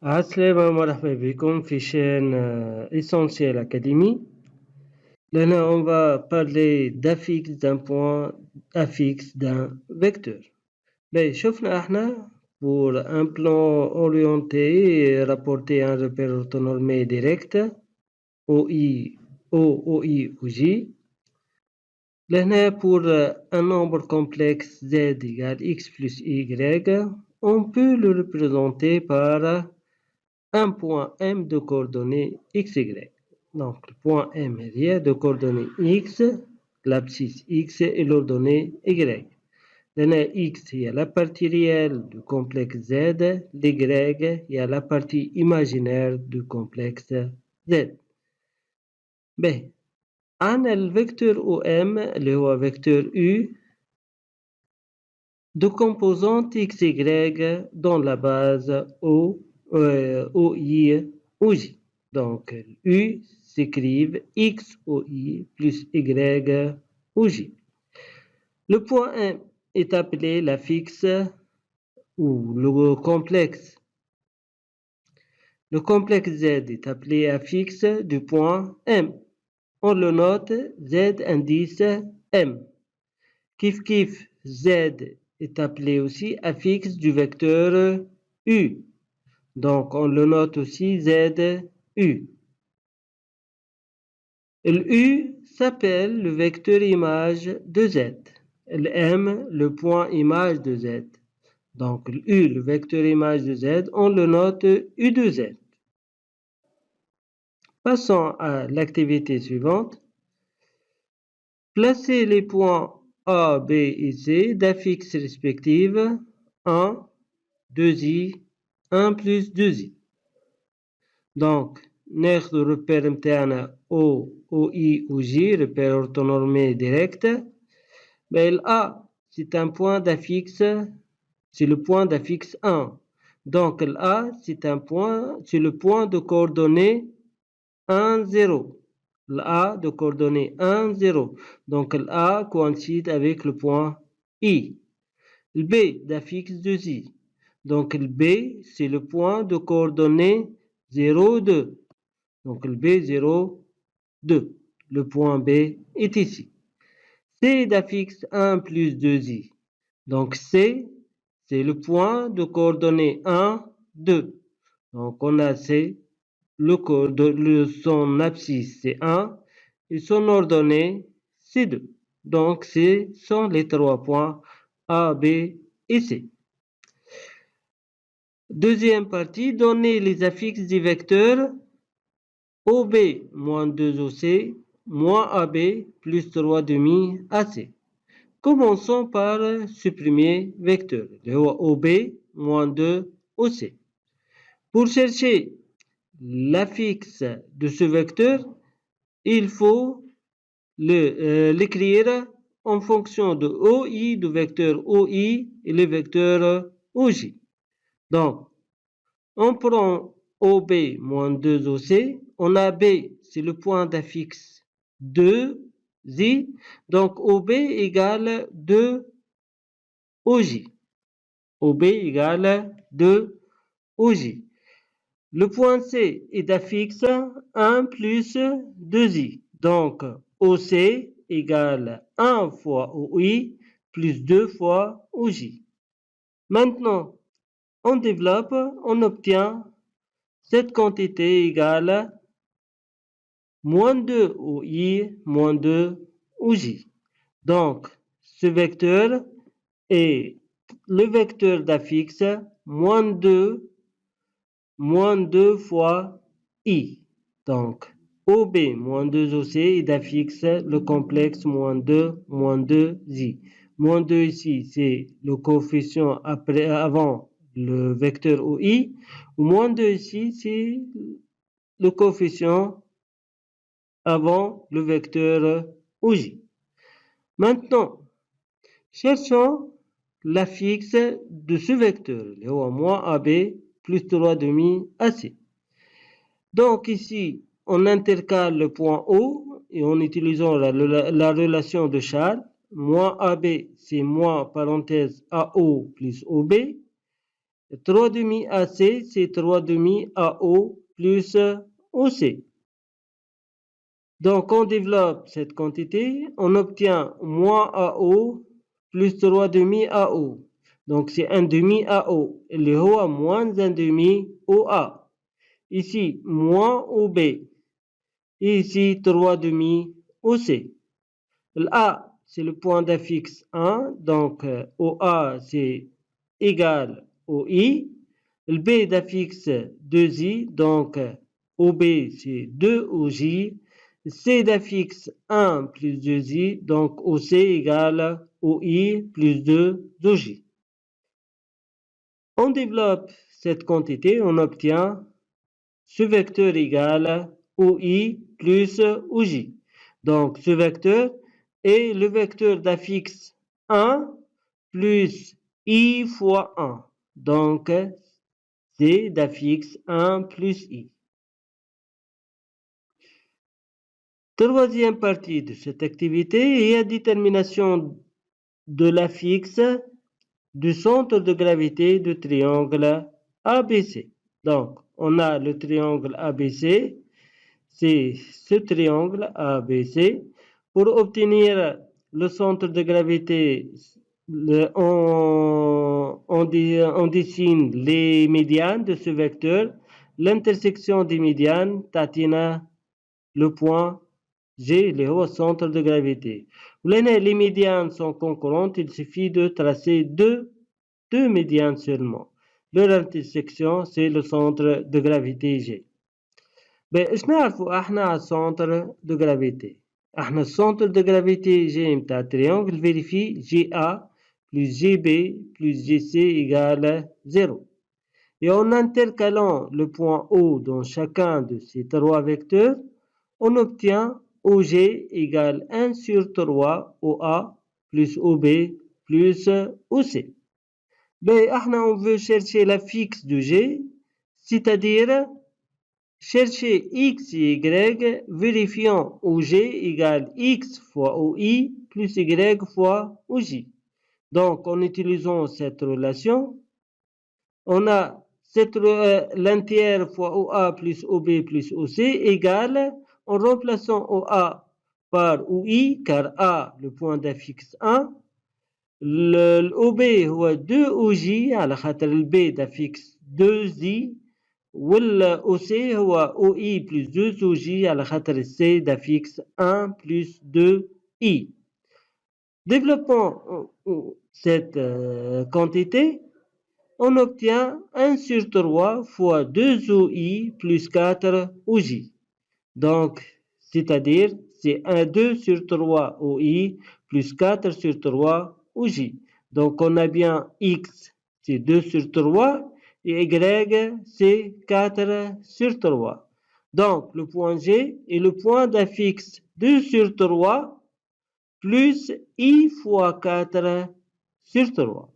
عسلامة ومرحبا بكم في chaîne Essentiel Academy. Là, on va parler d'affixe d'un point, affixe d'un vecteur. Ben, شفنا احنا pour un plan orienté et rapporter un repère orthonormé direct OI, OI ou J. Là, pour un nombre complexe Z égale X plus Y, on peut le représenter par un point M de coordonnées x, y. Donc, le point M est de coordonnées x, l'abscisse x et l'ordonnée y. Dans x, il y a la partie réelle du complexe Z, l'y, il y a la partie imaginaire du complexe Z. Ben, on a le vecteur OM, le vecteur U, de composantes x, y dans la base OI, OJ. Donc, U s'écrive X OI plus Y OJ. Le point M est appelé l'affixe ou le complexe. Le complexe Z est appelé affixe du point M. On le note Z indice M. Kif kif Z est appelé aussi affixe du vecteur U. Donc, on le note aussi ZU. Le U s'appelle le vecteur image de Z. Le M, le point image de Z. Donc, le U, le vecteur image de Z, on le note U de Z. Passons à l'activité suivante. Placez les points A, B et C d'affixes respectives 1, 2i, 1 plus 2i. Donc, ناخذ الريبير متاعنا O, OI ou J, repère orthonormé direct. Mais le A, c'est un point d'affixe, c'est le point d'affixe 1. Donc, le A, c'est un point, c'est le point de coordonnées 1, 0. Le A de coordonnées 1, 0. Donc, le A coïncide avec le point I. Le B d'affixe 2i. Donc, le B, c'est le point de coordonnées 0, 2. Donc, le B0, 2. Le point B est ici. C d'affixe 1 plus 2i. Donc, C, c'est le point de coordonnées 1, 2. Donc, on a C, son abscisse c'est 1 et son ordonnée c'est 2. Donc, ce sont les trois points A, B et C. Deuxième partie, donner les affixes du vecteur OB moins 2OC moins AB plus 3 demi AC. Commençons par supprimer vecteur. Le OB moins 2OC. Pour chercher l'affixe de ce vecteur, il faut l'écrire en fonction de OI, du vecteur OI et le vecteur OJ. Donc, on prend OB moins 2OC, on a B, c'est le point d'affixe 2i, donc OB égale 2OJ. OB égale 2OJ. Le point C est d'affixe 1 plus 2i, donc OC égale 1 fois OI plus 2 fois OJ. Maintenant, on développe, on obtient cette quantité égale moins 2 OI moins 2 OJ. Donc, ce vecteur est le vecteur d'affixe moins 2 fois I. Donc, OB moins 2OC est d'affixe le complexe moins 2i. Moins 2 ici, c'est le coefficient avant le vecteur OI. Moins 2 ici, c'est le coefficient avant le vecteur OJ. Maintenant, cherchons l'affixe de ce vecteur, le moins AB plus 3 demi AC. Donc ici, on intercale le point O et en utilisant la relation de Charles, moins AB, c'est moins parenthèse AO plus OB. 3 demi AC, c'est 3 demi AO plus OC. Donc, on développe cette quantité, on obtient moins AO plus 3 demi AO. Donc, c'est 1 demi AO. اللي هو moins 1 demi OA. Ici, moins OB. Et ici, 3 demi OC. L'A, c'est le point d'affixe 1. Donc, OA, c'est égal au I. Le B d'affixe 2I. Donc, OB, c'est 2 OJ. C d'affixe 1 plus 2I. Donc, OC égale OI plus 2 OJ. On développe cette quantité, on obtient ce vecteur égale OI plus OJ. Donc, ce vecteur est le vecteur d'affixe 1 plus I fois 1. Donc, c'est d'affixe 1 plus I. Troisième partie de cette activité est la détermination de l'affixe du centre de gravité du triangle ABC. Donc, on a le triangle ABC, c'est ce triangle ABC. Pour obtenir le centre de gravité, on dessine les médianes de ce vecteur. L'intersection des médianes, tatina le point G, le centre de gravité. Les médianes sont concurrentes, il suffit de tracer deux médianes seulement. Leur intersection, c'est le centre de gravité G. باش نعرفوا احنا على السنتر دو جرافيتي احنا السنتر دو جرافيتي جي متاع التريونغل فيريفي جي A plus GB plus GC égale 0. Et en intercalant le point O dans chacun de ces trois vecteurs, on obtient OG égale 1 sur 3 OA plus OB plus OC. Ben, on veut chercher la fixe de G, c'est-à-dire chercher X et Y, vérifiant OG égale X fois OI plus Y fois OJ. Donc, en utilisant cette relation, on a l'entière fois OA plus OB plus OC égale, en remplaçant OA par OI, car A, le point d'affixe 1, l'OB هو 2 OJ على خاطر الB d'affixe 2I والOC هو OI plus 2 OJ على خاطر C d'affixe 1 plus 2I. Développant cette quantité, on obtient 1 sur 3 fois 2 OI plus 4 OJ. Donc, c'est-à-dire, c'est 2 sur 3 OI plus 4 sur 3 OJ. Donc, on a bien X, c'est 2 sur 3, et Y, c'est 4 sur 3. Donc, le point G est le point d'affixe 2 sur 3 plus I fois 4 sur 3.